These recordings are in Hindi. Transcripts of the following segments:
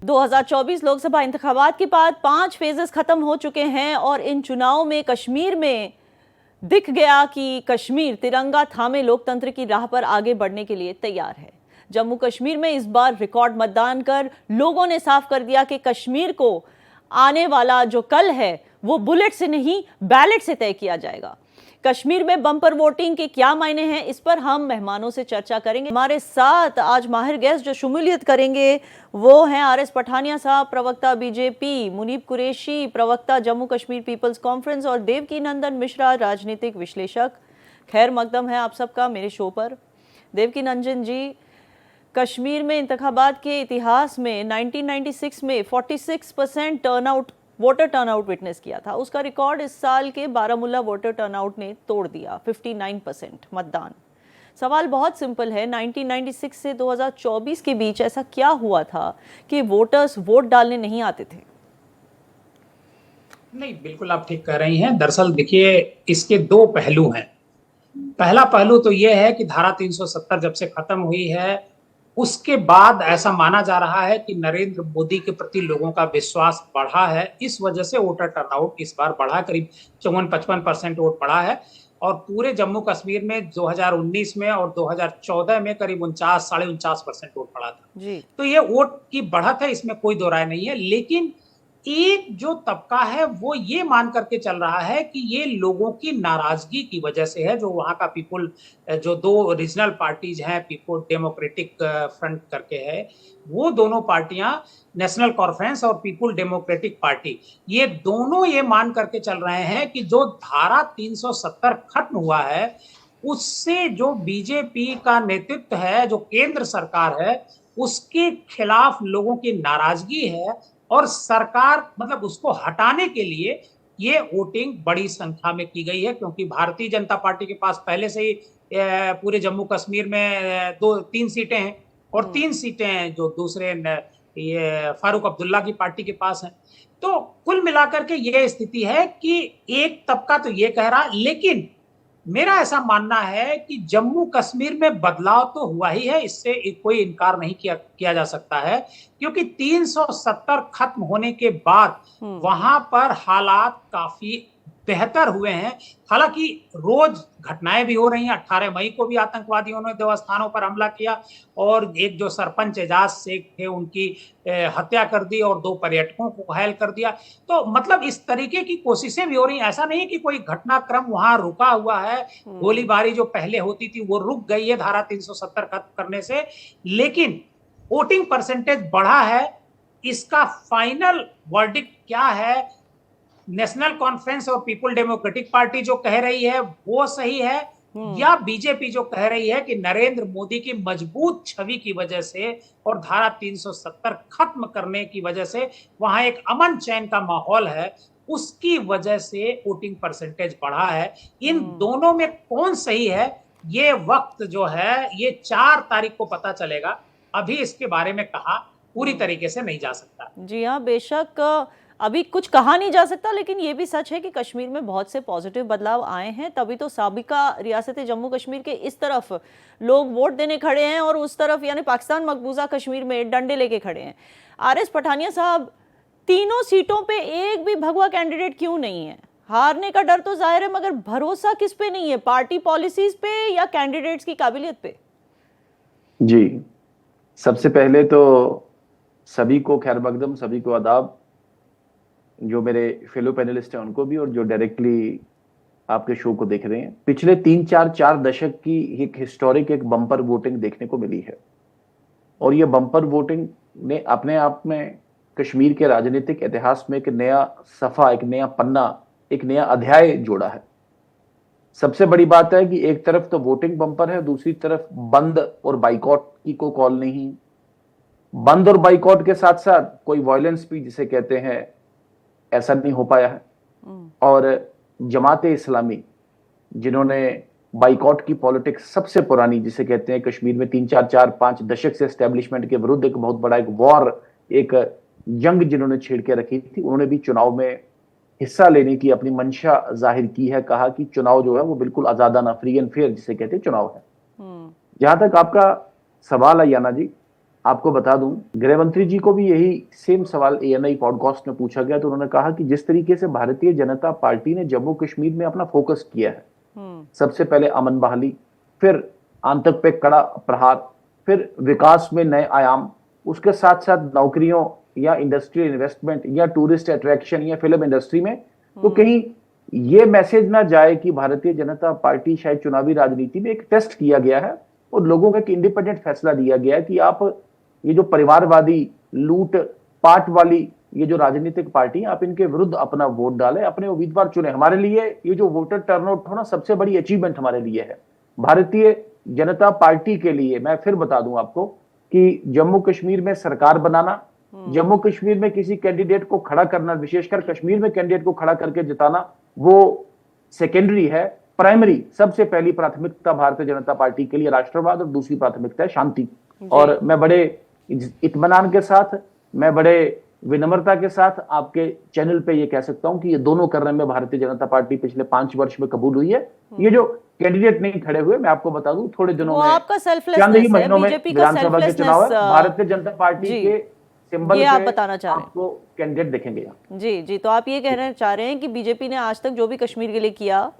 2024 लोकसभा इंतखाबात के बाद 5 फेजेस खत्म हो चुके हैं और इन चुनाव में कश्मीर में दिख गया कि कश्मीर तिरंगा थामे लोकतंत्र की राह पर आगे बढ़ने के लिए तैयार है। जम्मू कश्मीर में इस बार रिकॉर्ड मतदान कर लोगों ने साफ कर दिया कि कश्मीर को आने वाला जो कल है वो बुलेट से नहीं बैलेट से तय किया जाएगा। कश्मीर में बम्पर वोटिंग के क्या मायने हैं, इस पर हम मेहमानों से चर्चा करेंगे। हमारे साथ आज माहिर गेस्ट जो शमूलियत करेंगे वो हैं आरएस पठानिया साहब, प्रवक्ता बीजेपी, मुनीब कुरैशी, प्रवक्ता जम्मू कश्मीर पीपल्स कॉन्फ्रेंस, और देवकी नंदन मिश्रा, राजनीतिक विश्लेषक। खैर मकदम है आप सबका मेरे शो पर। देवकी नंदन जी, कश्मीर में इंतखाबात के इतिहास में 1996 में 46% वोटर टर्नआउट विटनेस किया था। उसका रिकॉर्ड इस साल के बारामूला वोटर टर्नआउट ने तोड़ दिया, 59% मतदान। सवाल बहुत सिंपल है, 1996 से 2024 के बीच ऐसा क्या हुआ था कि वोटर्स वोट डालने नहीं आते थे? नहीं, बिल्कुल आप ठीक कह रही हैं। दरअसल देखिए, इसके दो पहलू हैं। पहला पहलू तो यह है कि धारा 370 जब से खत्म हुई है उसके बाद ऐसा माना जा रहा है कि नरेंद्र मोदी के प्रति लोगों का विश्वास बढ़ा है। इस वजह से वोटर टर्नआउट इस बार बढ़ा, करीब 54-55% वोट बढ़ा है। और पूरे जम्मू कश्मीर में 2019 में और 2014 में करीब 49-49.5% वोट बढ़ा था जी। तो ये वोट की बढ़त है, इसमें कोई दो राय नहीं है। लेकिन एक जो तबका है वो ये मान करके चल रहा है कि ये लोगों की नाराजगी की वजह से है। जो वहां का पीपुल, जो दो रीजनल पार्टीज हैं, पीपुल डेमोक्रेटिक फ्रंट करके है, वो दोनों पार्टियां, नेशनल कॉन्फ्रेंस और पीपुल डेमोक्रेटिक पार्टी, ये दोनों ये मान करके चल रहे हैं कि जो धारा 370 खत्म हुआ है उससे जो बीजेपी का नेतृत्व है, जो केंद्र सरकार है, उसके खिलाफ लोगों की नाराजगी है और सरकार मतलब उसको हटाने के लिए ये वोटिंग बड़ी संख्या में की गई है। क्योंकि भारतीय जनता पार्टी के पास पहले से ही पूरे जम्मू कश्मीर में 2-3 सीटें हैं और 3 सीटें जो दूसरे ये फारूक अब्दुल्ला की पार्टी के पास हैं। तो कुल मिलाकर के ये स्थिति है कि एक तबका तो ये कह रहा, लेकिन मेरा ऐसा मानना है कि जम्मू कश्मीर में बदलाव तो हुआ ही है, इससे कोई इनकार नहीं किया जा सकता है। क्योंकि 370 खत्म होने के बाद वहां पर हालात काफी बेहतर हुए हैं। हालांकि रोज घटनाएं भी हो रही हैं। 18 मई को भी आतंकवादियों ने देवस्थानों पर हमला किया और एक जो सरपंच एजाज शेख थे उनकी हत्या कर दी और 2 पर्यटकों को घायल कर दिया। तो मतलब इस तरीके की कोशिशें भी हो रही हैं। ऐसा नहीं कि कोई घटनाक्रम वहां रुका हुआ है। गोलीबारी जो पहले होती थी वो रुक गई है धारा 370 खत्म करने से, लेकिन वोटिंग परसेंटेज बढ़ा है। इसका फाइनल वर्डिक्ट क्या है, नेशनल कॉन्फ्रेंस और पीपल डेमोक्रेटिक पार्टी जो कह रही है वो सही है, या बीजेपी जो कह रही है कि नरेंद्र मोदी की मजबूत छवि की वजह से और धारा 370 खत्म करने की वजह से वहां एक अमन चैन का माहौल है, उसकी वजह से वोटिंग परसेंटेज बढ़ा है। इन दोनों में कौन सही है ये वक्त जो है ये 4 तारीख को पता चलेगा। अभी इसके बारे में कहा पूरी तरीके से नहीं जा सकता। जी हाँ, बेशक अभी कुछ कहा नहीं जा सकता, लेकिन ये भी सच है कि कश्मीर में बहुत से पॉजिटिव बदलाव आए हैं। तभी तो साबिका रियासत जम्मू कश्मीर के इस तरफ लोग वोट देने खड़े हैं और उस तरफ यानी पाकिस्तान मकबूजा कश्मीर में डंडे लेके खड़े हैं। आरएस पठानिया साहब, तीनों सीटों पे एक भी भगवा कैंडिडेट क्यों नहीं है? हारने का डर तो जाहिर है, मगर भरोसा किस पे नहीं है, पार्टी पॉलिसीज पे या कैंडिडेट्स की काबिलियत पे? जी, सबसे पहले तो सभी को खैर मकदम, सभी को आदाब, जो मेरे फेलो पैनलिस्ट हैं उनको भी और जो डायरेक्टली आपके शो को देख रहे हैं। पिछले 3-4 दशक की एक हिस्टोरिक, एक बम्पर वोटिंग देखने को मिली है और ये बम्पर वोटिंग ने अपने आप में कश्मीर के राजनीतिक इतिहास में एक नया सफा, एक नया पन्ना, एक नया अध्याय जोड़ा है। सबसे बड़ी बात है कि एक तरफ तो वोटिंग बम्पर है, दूसरी तरफ बंद और बाइकॉट की कोई कॉल नहीं। बंद और बाइकॉट के साथ साथ कोई वायलेंस भी जिसे कहते हैं ऐसा नहीं हो पाया है। और जमाते इस्लामी जिन्होंने बाइकॉट की पॉलिटिक्स सबसे पुरानी जिसे कहते हैं कश्मीर में 3-4-4-5 दशक से एस्टेब्लिशमेंट के विरुद्ध एक बहुत बड़ा एक वॉर, एक जंग जिन्होंने छेड़ के रखी थी, उन्होंने भी चुनाव में हिस्सा लेने की अपनी मंशा जाहिर की है। कहा कि चुनाव जो है वो बिल्कुल आजादाना, फ्री एंड फेयर जिसे कहते हैं चुनाव है। जहां तक आपका सवाल है याना जी, आपको बता दूं, गृह मंत्री जी को भी यही सेम सवाल ANI पॉडकास्ट में पूछा गया, तो उन्होंने कहा कि जिस तरीके से भारतीय जनता पार्टी ने जम्मू कश्मीर में अपना फोकस किया है, सबसे पहले अमन बहाली, फिर आतंक पे कड़ा प्रहार, फिर विकास में नए आयाम, उसके साथ साथ नौकरियों या इंडस्ट्रियल इन्वेस्टमेंट या टूरिस्ट अट्रैक्शन या फिल्म इंडस्ट्री में, तो कहीं ये मैसेज ना जाए कि भारतीय जनता पार्टी शायद चुनावी राजनीति में एक टेस्ट किया गया है और लोगों का एक इंडिपेंडेंट फैसला दिया गया है कि आप ये जो परिवारवादी लूट पाट वाली ये जो राजनीतिक पार्टी, आप इनके विरुद्ध अपना वोट डालें, अपने उम्मीदवार चुने। हमारे लिए ये जो वोटर टर्नआउट था ना, सबसे बड़ी अचीवमेंट हमारे लिए है। भारतीय जनता पार्टी के लिए मैं फिर बता दूं आपको कि जम्मू कश्मीर में सरकार बनाना, जम्मू कश्मीर में किसी कैंडिडेट को खड़ा करना, विशेषकर कश्मीर में कैंडिडेट को खड़ा करके जिताना, वो सेकेंडरी है। प्राइमरी सबसे पहली प्राथमिकता भारतीय जनता पार्टी के लिए राष्ट्रवाद और दूसरी प्राथमिकता है शांति। और मैं बड़े इत्मीनान के साथ, मैं बड़े विनम्रता के साथ आपके चैनल पे ये कह सकता हूं कि ये दोनों करने में भारतीय जनता पार्टी पिछले 5 वर्ष में कबूल हुई है। ये जो कैंडिडेट नहीं खड़े हुए, मैं आपको बता दूं, थोड़े दिनों में, आपका चंद ही महीनों में बीजेपी का विधानसभा के चुनाव है, भारतीय जनता पार्टी के सिंबल ये आप पे बताना चाह रहे हैं, आपको कैंडिडेट देखेंगे यहाँ। जी, तो आप ये कहना चाह रहे हैं कि बीजेपी ने आज तक जो भी कश्मीर के लिए किया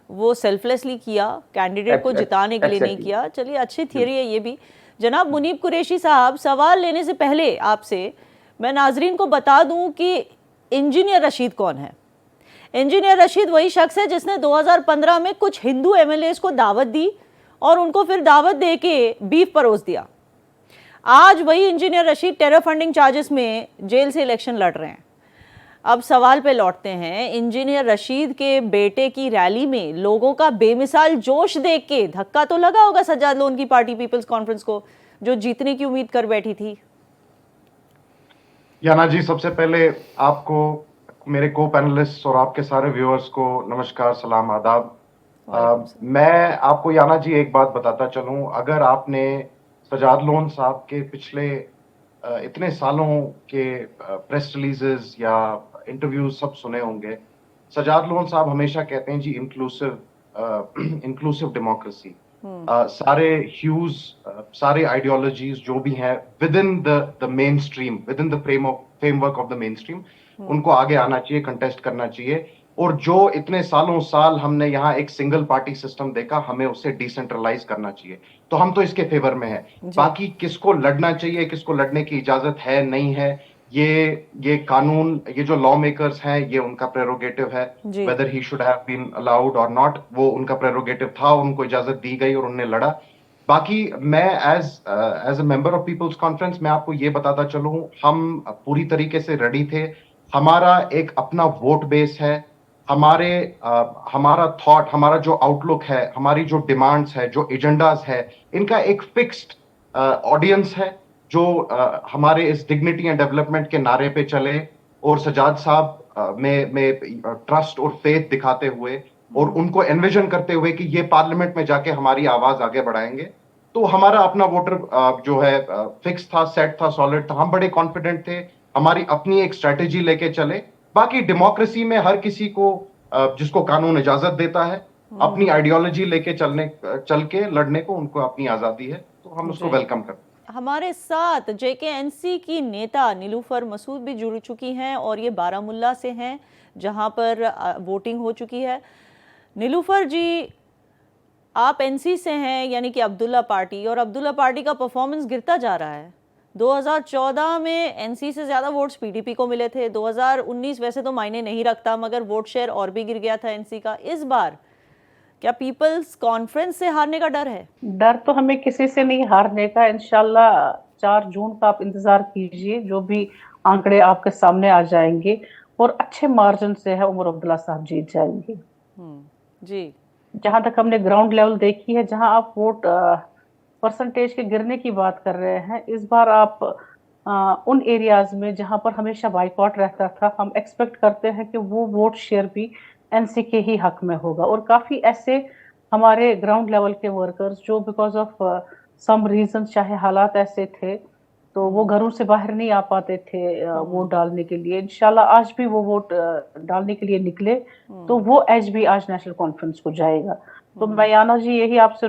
वो सेल्फलेसली किया, कैंडिडेट को जिताने के लिए नहीं किया। चलिए, अच्छी थियरी है ये भी। जनाब मुनीब कुरैशी साहब, सवाल लेने से पहले आपसे मैं नाजरीन को बता दूं कि इंजीनियर रशीद कौन है। इंजीनियर रशीद वही शख्स है जिसने 2015 में कुछ हिंदू MLAs को दावत दी और उनको फिर दावत दे के बीफ परोस दिया। आज वही engineer Rashid terror funding charges में जेल से इलेक्शन लड़ रहे हैं। अब सवाल पे लौटते हैं, इंजीनियर रशीद के बेटे की रैली में लोगों का बेमिसाल जोश देख के धक्का तो लगा होगा सज्जाद लोन की पार्टी पीपल्स कॉन्फ्रेंस को, जो जीतने की उम्मीद कर बैठी थी। याना जी, सबसे पहले आपको, मेरे को पैनलिस्ट और आपके सारे व्यूअर्स को नमस्कार, सलाम, आदाब। मैं आपको याना जी एक बात बताता चलूं, अगर आपने सज्जाद लोन साहब के पिछले इतने सालों के प्रेस रिलीजेस या इंटरव्यूज सब सुने होंगे, सज्जाद लोन साहब हमेशा कहते हैं जी इंक्लूसिव डेमोक्रेसी। सारे ह्यूज, सारे आइडियोलॉजीज जो भी हैं with in the main stream, with in the framework of the main stream, उनको आगे आना चाहिए, कंटेस्ट करना चाहिए। और जो इतने सालों साल हमने यहाँ एक सिंगल पार्टी सिस्टम देखा, हमें उसे डिसेंट्रलाइज करना चाहिए। तो हम तो इसके फेवर में है। बाकी किसको लड़ना चाहिए, किसको लड़ने की इजाजत है नहीं है, ये कानून, ये जो लॉ मेकर्स हैं, ये उनका प्रेरोगेटिव है। Whether he should have been allowed और नॉट, वो उनका प्रेरोगेटिव था, उनको इजाजत दी गई और उन्होंने लड़ा। बाकी मैं as a member of People's Conference मैं आपको ये बताता चलूं, हम पूरी तरीके से रेडी थे। हमारा एक अपना वोट बेस है, हमारा थॉट, हमारा जो आउटलुक है, हमारी जो डिमांड्स है, जो एजेंडाज है, इनका एक फिक्स्ड ऑडियंस है जो हमारे इस डिग्निटी एंड डेवलपमेंट के नारे पे चले और सज्जाद साहब में ट्रस्ट और फेथ दिखाते हुए और उनको एनविजन करते हुए कि ये पार्लियामेंट में जाके हमारी आवाज आगे बढ़ाएंगे। तो हमारा अपना वोटर जो है फिक्स था, सेट था, सॉलिड था। हम बड़े कॉन्फिडेंट थे, हमारी अपनी एक स्ट्रेटेजी लेके चले। बाकी डेमोक्रेसी में हर किसी को, जिसको कानून इजाजत देता है, अपनी आइडियोलॉजी लेके चल के लड़ने को उनको अपनी आजादी है, तो हम उसको वेलकम करते हैं। हमारे साथ JKNC की नेता नीलूफर मसूद भी जुड़ चुकी हैं और ये बारामुल्ला से हैं जहां पर वोटिंग हो चुकी है। नीलूफर जी, आप NC से हैं, यानी कि अब्दुल्ला पार्टी, और अब्दुल्ला पार्टी का परफॉर्मेंस गिरता जा रहा है। 2014 में NC से ज़्यादा वोट्स PDP को मिले थे। 2019 वैसे तो मायने नहीं रखता, मगर वोट शेयर और भी गिर गया था NC का। इस बार क्या पीपल्स कॉन्फ्रेंस से हारने का डर है? डर तो हमें किसी से नहीं हारने का। इंशाल्लाह 4 जून का आप इंतजार कीजिए, जो भी आंकड़े आपके सामने आ जाएंगे और अच्छे मार्जिन से है उमर अब्दुल्ला साहब जीत जाएंगे। जी, जहां तक हमने ग्राउंड लेवल देखी है, जहां आप वोट परसेंटेज के गिरने की बात कर रहे हैं, इस बार आप उन एरियाज में जहां पर हमेशा बाइकआउट रहता था, हम एक्सपेक्ट करते हैं कि वो वोट शेयर भी NC के ही हक में होगा। और काफी ऐसे हमारे ग्राउंड लेवल के वर्कर्स जो बिकॉज ऑफ सम रीजन, चाहे हालात ऐसे थे, तो वो घरों से बाहर नहीं आ पाते थे वोट डालने के लिए, इंशाल्लाह आज भी वो वोट डालने के लिए निकले, तो वो एज भी आज नेशनल कॉन्फ्रेंस को जाएगा। तो मैं याना जी यही आपसे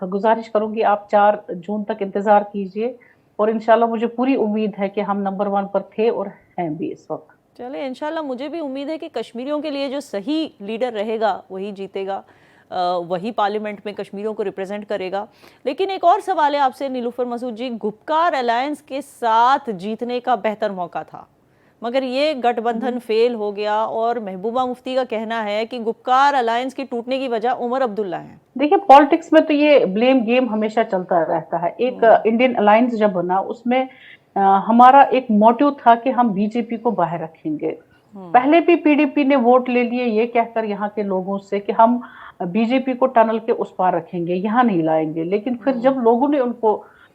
गुजारिश करूंगी, आप 4 जून तक इंतजार कीजिए। और इंशाल्लाह मुझे पूरी उम्मीद है कि हम नंबर 1 पर थे और हैं भी इस वक्त। चले, इंशाल्लाह मुझे भी उम्मीद है कि कश्मीरियों के लिए जो सही लीडर रहेगा वही जीतेगा, वही पार्लियामेंट में कश्मीरियों को रिप्रेजेंट करेगा। लेकिन एक और सवाल है आपसे नीलूफर मसूद जी, गुपकार अलायंस के साथ जीतने का बेहतर मौका था, मगर ये गठबंधन फेल हो गया और महबूबा मुफ्ती का कहना है कि गुपकार अलायंस के टूटने की वजह उमर अब्दुल्ला है। देखिए, पॉलिटिक्स में तो ये ब्लेम गेम हमेशा चलता रहता है। एक इंडियन अलायंस जब बना उसमें हमारा एक मोटिव था कि हम बीजेपी को बाहर रखेंगे। पहले भी पीडीपी ने वोट ले लिए ये कहकर यहाँ के लोगों से कि हम बीजेपी को टनल के उस पार रखेंगे, यहाँ नहीं लाएंगे। लेकिन फिर जब लोगों ने उनको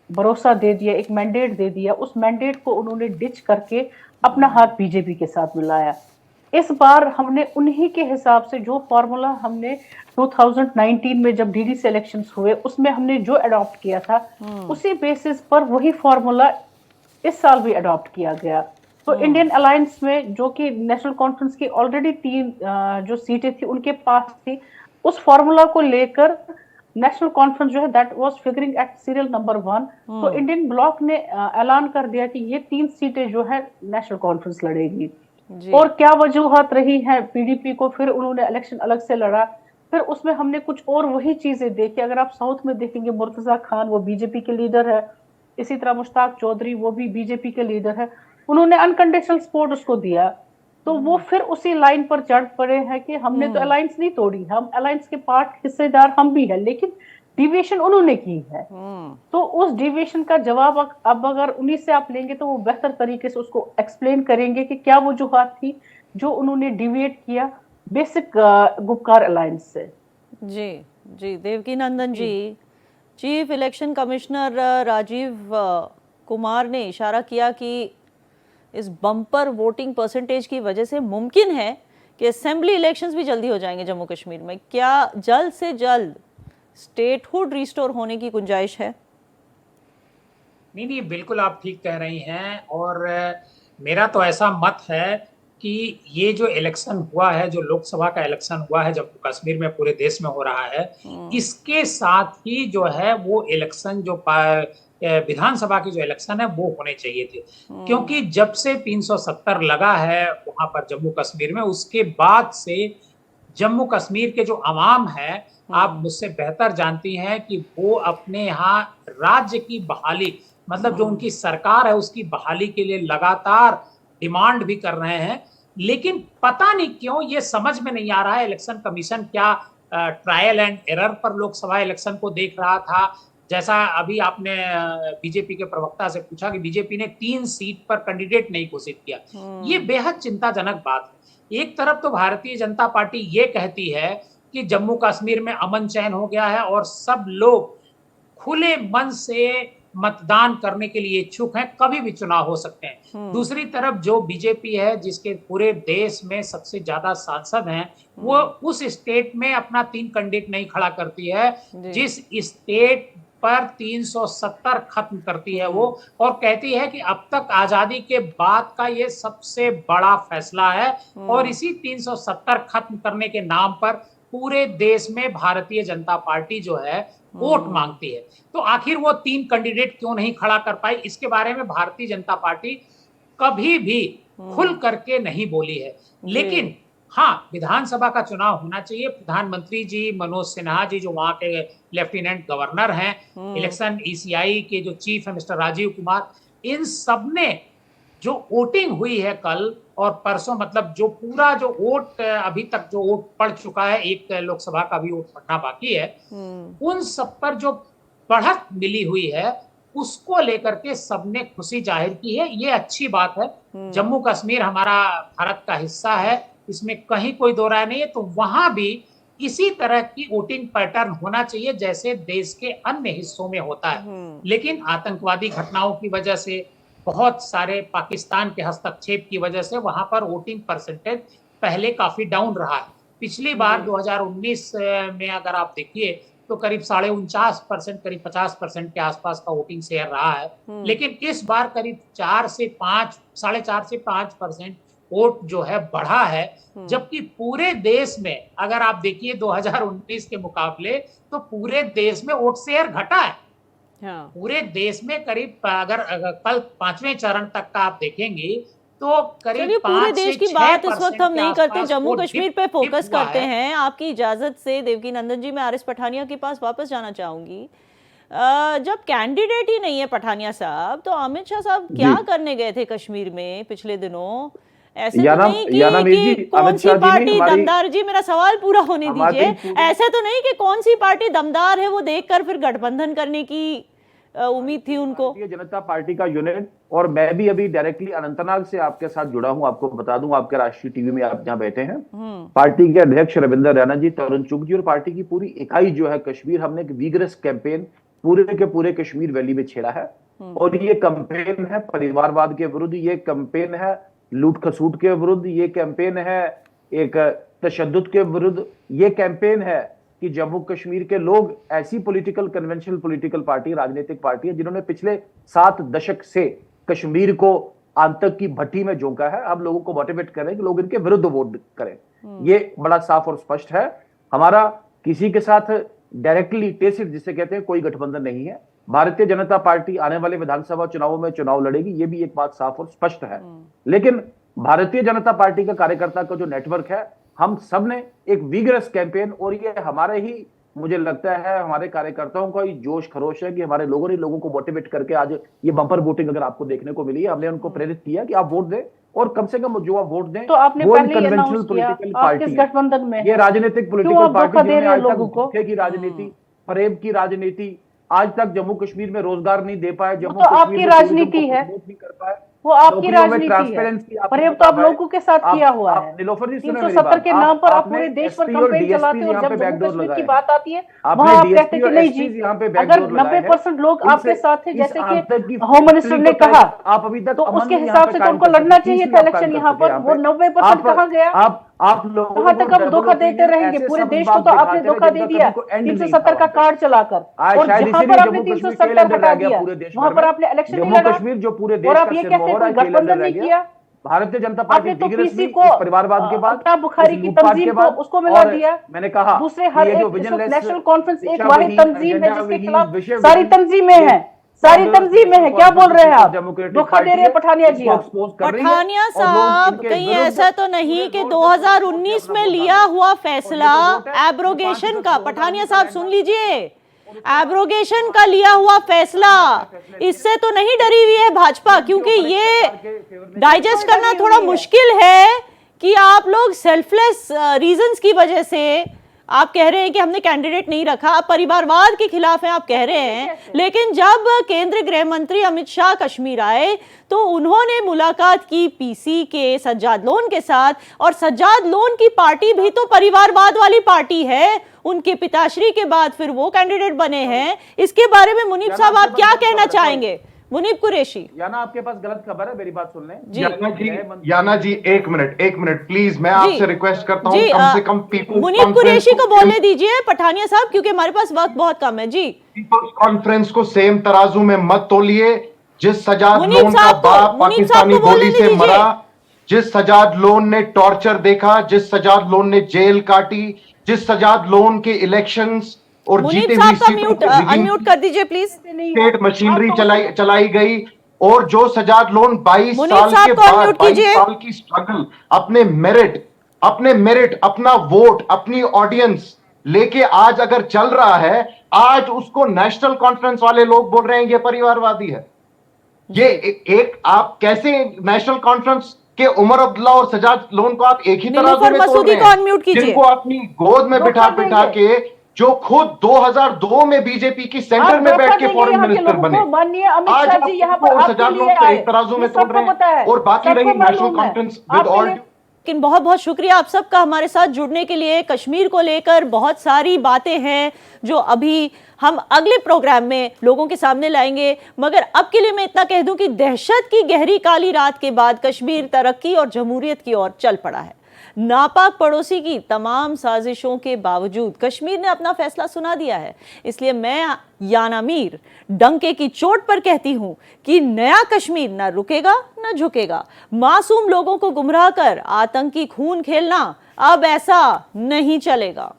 भरोसा दे दिया, एक मैंडेट दे दिया, उस मैंडेट को उन्होंने डिच करके अपना हाथ बीजेपी के साथ मिलाया। इस बार हमने उन्हीं के हिसाब से जो फॉर्मूला हमने 2019 में जब डीडी से इलेक्शंस हुए उसमें हमने जो अडॉप्ट किया था उसी बेसिस पर वही फॉर्मूला इस साल भी अडॉप्ट किया गया। तो इंडियन अलायंस में जो कि नेशनल कॉन्फ्रेंस की ऑलरेडी 3 जो सीटें थी उनके पास थी, उस फॉर्मूला को लेकर नेशनल कॉन्फ्रेंस जो है that was figuring at serial number 1। तो इंडियन ब्लॉक ने ऐलान कर दिया कि ये 3 सीटें जो है नेशनल कॉन्फ्रेंस लड़ेगी। और क्या वजूहत रही है पीडीपी को, फिर उन्होंने इलेक्शन अलग से लड़ा, फिर उसमें हमने कुछ और वही चीजें देखी। अगर आप साउथ में देखेंगे मुर्तजा खान वो बीजेपी के लीडर है, इसी तरह मुश्ताक चौधरी वो भी बीजेपी के लीडर है, उन्होंने अनकंडीशनल सपोर्ट उसको दिया। तो वो फिर उसी लाइन पर चढ़ पड़े हैं कि हमने तो अलायंस नहीं तोड़ी, हम अलायंस के पार्ट हिस्सेदार हम भी हैं, लेकिन डिविएशन उन्होंने की है। तो उस डिविएशन का जवाब अब अगर उन्हीं से आप लेंगे तो वो बेहतर तरीके से उसको एक्सप्लेन करेंगे कि क्या वजूहत थी जो उन्होंने डिविएट किया बेसिक गुपकार अलायंस से। जी जी, Devki Nandan ji, chief election commissioner Rajiv Kumar ने इशारा किया कि इस बम्पर वोटिंग परसेंटेज की वजह से मुमकिन है कि असेंबली इलेक्शंस भी जल्दी हो जाएंगे जम्मू कश्मीर में। क्या जल्द से जल्द स्टेटहुड रिस्टोर होने की गुंजाइश है? नहीं, बिल्कुल आप ठीक कह रही हैं। और मेरा तो ऐसा मत है कि ये जो इलेक्शन हुआ है, जो लोकसभा का इलेक्शन हुआ है जम्मू कश्मीर में, पूरे देश में हो रहा है, इसके साथ ही जो है वो इलेक्शन जो विधानसभा की जो इलेक्शन है वो होने चाहिए थे। क्योंकि जब से 370 लगा है वहां पर जम्मू कश्मीर में, उसके बाद से जम्मू कश्मीर के जो अवाम है, आप मुझसे बेहतर जानती हैं कि वो अपने यहाँ राज्य की बहाली, मतलब जो उनकी सरकार है उसकी बहाली के लिए लगातार डिमांड भी कर रहे हैं। लेकिन पता नहीं क्यों ये समझ में नहीं आ रहा है, इलेक्शन कमीशन क्या ट्रायल एंड एरर पर लोकसभा इलेक्शन को देख रहा था। जैसा अभी आपने बीजेपी के प्रवक्ता से पूछा कि बीजेपी ने 3 सीट पर कैंडिडेट नहीं घोषित किया, ये बेहद चिंताजनक बात है। एक तरफ तो भारतीय जनता पार्टी ये कहती है कि जम्मू कश्मीर में अमन चैन हो गया है और सब लोग खुले मन से मतदान करने के लिए इच्छुक हैं, कभी भी चुनाव हो सकते हैं। दूसरी तरफ जो बीजेपी है, जिसके पूरे देश में सबसे ज्यादा सांसद हैं, वो उस स्टेट में अपना 3 कैंडिडेट नहीं खड़ा करती है, जिस स्टेट पर 370 खत्म करती है वो, और कहती है कि अब तक आजादी के बाद का ये सबसे बड़ा फैसला है और इसी 370 खत्म करने के नाम पर पूरे देश में भारतीय जनता पार्टी जो है वोट मांगती है। तो आखिर वो 3 कैंडिडेट क्यों नहीं खड़ा कर पाई, इसके बारे में भारतीय जनता पार्टी कभी भी खुल करके नहीं बोली है। लेकिन हाँ, विधानसभा का चुनाव होना चाहिए। प्रधानमंत्री जी मनोज सिन्हा जी जो वहां के लेफ्टिनेंट गवर्नर हैं, इलेक्शन ईसीआई के जो चीफ है मिस्टर राजीव कुमार, इन सब ने जो वोटिंग हुई है कल और परसों, मतलब जो पूरा जो वोट अभी तक जो वोट पड़ चुका है, एक लोकसभा का भी वोट पड़ना बाकी है, उन सब पर जो बढ़त मिली हुई है उसको लेकर के सबने खुशी जाहिर की है। ये अच्छी बात है। जम्मू कश्मीर हमारा भारत का हिस्सा है, इसमें कहीं कोई दो राय नहीं है। तो वहां भी इसी तरह की वोटिंग पैटर्न होना चाहिए जैसे देश के अन्य हिस्सों में होता है। लेकिन आतंकवादी घटनाओं की वजह से, बहुत सारे पाकिस्तान के हस्तक्षेप की वजह से वहां पर वोटिंग परसेंटेज पहले काफी डाउन रहा है। पिछली बार 2019 में अगर आप देखिए तो करीब 49.5%, करीब 50% के आसपास का वोटिंग शेयर रहा है। लेकिन इस बार करीब 4 से 5, 4.5 से 5% वोट जो है बढ़ा है। जबकि पूरे देश में अगर आप देखिए 2019 के मुकाबले तो पूरे देश में वोट शेयर घटा है। हाँ। पूरे देश में करीब अगर कल 5वें चरण तक का आप देखेंगे तो करीब चलिए, पूरे 5 से देश की 6% बात इस वक्त हम के नहीं करते, आसपास जम्मू वो कश्मीर डिप पे फोकस हुआ करते है। हैं। आपकी इजाजत से देवकी नंदन जी, मैं आरिस पठानिया के पास वापस जाना चाहूंगी। जब कैंडिडेट ही नहीं है पठानिया साहब, तो अमित शाह साहब क्या जी करने गए थे कश्मीर में पिछले दिनों? ऐसे तो याना नहीं यानामीर कि जी, कौन अमित सी शाह जी ने पार्टी हमारी दमदार, जी मेरा सवाल पूरा होने हमारी दीजिए, पूरी ऐसे तो नहीं कि कौन सी पार्टी दमदार है वो देखकर फिर गठबंधन करने की उम्मीद थी उनको? भारतीय जनता पार्टी का यूनिट, और मैं भी अभी डायरेक्टली अनंतनाग से आपके साथ जुड़ा हूं, आपको बता दूं, आपके राष्ट्रीय टीवी में आप जहां बैठे हैं, पार्टी के अध्यक्ष रविंदर रैना जी, तरुण चुग जी और पार्टी की पूरी इकाई जो है कश्मीर, हमने एक विगरस कैंपेन पूरे के पूरे कश्मीर वैली में छेड़ा है। और ये कैंपेन है परिवारवाद के विरुद्ध, ये कैंपेन है लूट खसूट के विरुद्ध, ये कैंपेन है एक तशद्दुद के विरुद्ध, ये कैंपेन है कि जम्मू कश्मीर के लोग, ऐसी पॉलिटिकल कन्वेंशनल पॉलिटिकल पार्टी, राजनीतिक पार्टी है जिन्होंने पिछले 7 दशक से कश्मीर को आतंक की भट्टी में झोंका है, अब लोगों को मोटिवेट करें कि लोग इनके विरुद्ध वोट करें। ये बड़ा साफ और स्पष्ट है। हमारा किसी के साथ डायरेक्टली टेसिट जिसे कहते हैं कोई गठबंधन नहीं है। भारतीय जनता पार्टी आने वाले विधानसभा चुनावों में चुनाव लड़ेगी, ये भी एक बात साफ और स्पष्ट है। लेकिन भारतीय जनता पार्टी का कार्यकर्ता का जो नेटवर्क है, हम सब ने एक विगरस कैंपेन, और ये हमारे ही, मुझे लगता है हमारे कार्यकर्ताओं का ही जोश खरोश है कि हमारे लोगों ने लोगों को मोटिवेट करके आज ये बम्पर वोटिंग अगर आपको देखने को मिली है, हमने उनको प्रेरित किया कि आप वोट दें, और कम से कम जो आप वोट दें तो आपने वो पहले ही कन्वेंशनल अनाउंस किया पॉलिटिकल आप किस पार्टी, गठबंधन में ये हैं। राजनीतिक क्यों पॉलिटिकल आप पार्टी धोखा दे जिन्होंने रहे हैं आज तक लोगों को? धोखे की राजनीति, फरेब की राजनीति, आज तक जम्मू कश्मीर में रोजगार नहीं दे पाए, जम्मू तो कश्मीर आपकी में राजनीति है, प्रमोट नहीं कर पाए, वो आपकी नौकरियों में राजनीति है। ट्रांसपेरेंसी आपने फरेब तो आप कहा है। लोगों के साथ किया हुआ है। नीलोफर जी सुने मेरी 370 बात, के नाम पर आप आपने पूरे देश पर SP और कैंपेन चलाते DSP हो, और यहाँ जब पे जम्मू बैकडोर कश्मीर की लगाए, बात आती है आपने वहां आप DSP कहते हैं कि और नहीं SP जी, यहाँ पे अगर बैकडोर लगाए हैं। 90% लोग इनसे- आपके साथ थे, इस जैसे आतंक कि की होम मिनिस्टर ने फैक्ट्री कहा, को आप अभी तक तो अमन उसके यहाँ हिसाब पे से तो कायम उनको कर लड़ना सकते, चाहिए peace था भी आप इलेक्शन कायम यहाँ कर सकते पर। वो हैं। 90% कहाँ गया? आप लोगों कहाँ को तक हम धोखा डबल देते ओपिनियन, रहेंगे? ऐसे पूरे सब देश को बात तो आपने दिखाते धोखा रहे दे जब तक दिया उनको end नहीं 370 का था। कार्ड चलाकर, आज और शायद जहां इसीलिए पर आपने जम्मू कश्मीर 370 टेल एंडर हटा रह गया दिया, पूरे देश वहां भर पर में। आपने इलेक्शन नहीं जम्मू लड़ा, कश्मीर जो पूरे और देश आप का ये कहते हैं सिरमौर कोई है, टेल एंडर गठबंधन रह नहीं गया। किया। भारतीय जनता आपने पार्टी तो vigorously पीसी को इस परिवारवाद के बाद, अपना बुखारी इस की लूटपाट तंजीम के को बाद, उसको मिला और दिया। मैंने कहा दूसरे कि हर ये जो एक विजनलेस नेशनल कॉन्फ्रेंस एक दिशा वाहिद विहीन, तंजीम है एजेंडा जिसके विहीन, खिलाफ विषय सारी विहीन, तंजीमें ये हैं, सारी कांग्रेस तंजीमें हैं। क्या बोल रहे हैं आप? डेमोक्रेटिक धोखा दे पार्टी रहे हैं पठानिया जी इसको आप। expose कर रही है, पठानिया और लोग साहब, इनके कहीं विरुद्ध ऐसा तो नहीं पूरे कि जोर से 2019 अपना में वोट लिया डालेंगे। हुआ और फैसला ये जो वोट है, एब्रोगेशन का, 5 पठानिया का साहब रहना। सुन लीजिए, एब्रोगेशन का लिया हुआ फैसला, इससे तो नहीं डरी हुई है भाजपा, क्योंकि ये डाइजेस्ट करना थोड़ा मुश्किल है कि आप लोग सेल्फलेस रीजंस की वजह से आप कह रहे हैं कि हमने कैंडिडेट नहीं रखा, आप परिवारवाद के खिलाफ हैं आप कह रहे हैं, लेकिन जब केंद्रीय गृह मंत्री अमित शाह कश्मीर आए तो उन्होंने मुलाकात की पीसी के सज्जाद लोन के साथ, और सज्जाद लोन की पार्टी भी तो परिवारवाद वाली पार्टी है, उनके पिताश्री के बाद फिर वो कैंडिडेट बने हैं। इसके बारे में मुनीब साहब आप क्या कहना चाहेंगे? मुनीब कुरैशी। याना आपके पास गलत खबर है, मेरी बात सुन लें जी। याना जी एक मिनट प्लीज, मैं आपसे रिक्वेस्ट करता हूँ कम से कम पीपुल्स मुनीब कुरैशी को बोलने दीजिए पठानिया साहब, क्योंकि हमारे पास वक्त बहुत कम है। जी, पीपुल्स कॉन्फ्रेंस को सेम तराजू में मत तोलिए। जिस सजाद मुनीब लोन का साहब को- बाप मुनीब साहब पाकिस्तानी को बोलने गोली से दीजिए। मरा, जिस सजाद लोन ने टॉर्चर देखा, जिस सजाद लोन ने जेल काटी, जिस सजाद लोन के इलेक्शंस और मुनीब जीते साहब हुई का अनम्यूट कर दीजिए प्लीज। स्टेट मशीनरी चलाई गई, और जो सजाद लोन 22 मुनीब साल साहब के को बाद unmute 22 कीजिए। साल की स्ट्रगल, अपने मेरिट, अपना वोट, अपनी ऑडियंस लेके आज अगर चल रहा है, आज उसको नेशनल कॉन्फ्रेंस वाले लोग बोल रहे हैं ये परिवारवादी है। ये एक आप कैसे नेशनल कॉन्फ्रेंस के उमर अब्दुल्ला और सजाद लोन को आप एक ही तरह नीलूफर से तोड़ मसूदी रहे को हैं, unmute कीजिए। जिनको अपनी गोद में बिठा के जो खुद 2002 में बीजेपी की सेंटर में बैठ के फॉरेन मिनिस्टर बने, माननीय अमित आज शाह आप जी यहाँ उनको पर और आपके सजाद लिए लोग को आए, एक तराजू में ये तोड़ सबको रहे पता है, हैं, और बाकी रही सबको नेशनल मालूम है। कॉन्फ्रेंस विद आपके ऑल लिए- लेकिन बहुत बहुत शुक्रिया आप सबका हमारे साथ जुड़ने के लिए। कश्मीर को लेकर बहुत सारी बातें हैं जो अभी हम अगले प्रोग्राम में लोगों के सामने लाएंगे, मगर अब के लिए मैं इतना कह दूं कि दहशत की गहरी काली रात के बाद कश्मीर तरक्की और जमहूरियत की ओर चल पड़ा है। नापाक पड़ोसी की तमाम साजिशों के बावजूद कश्मीर ने अपना फैसला सुना दिया है। इसलिए मैं याना मीर डंके की चोट पर कहती हूं कि नया कश्मीर न रुकेगा न झुकेगा। मासूम लोगों को गुमराह कर आतंकी खून खेलना अब ऐसा नहीं चलेगा।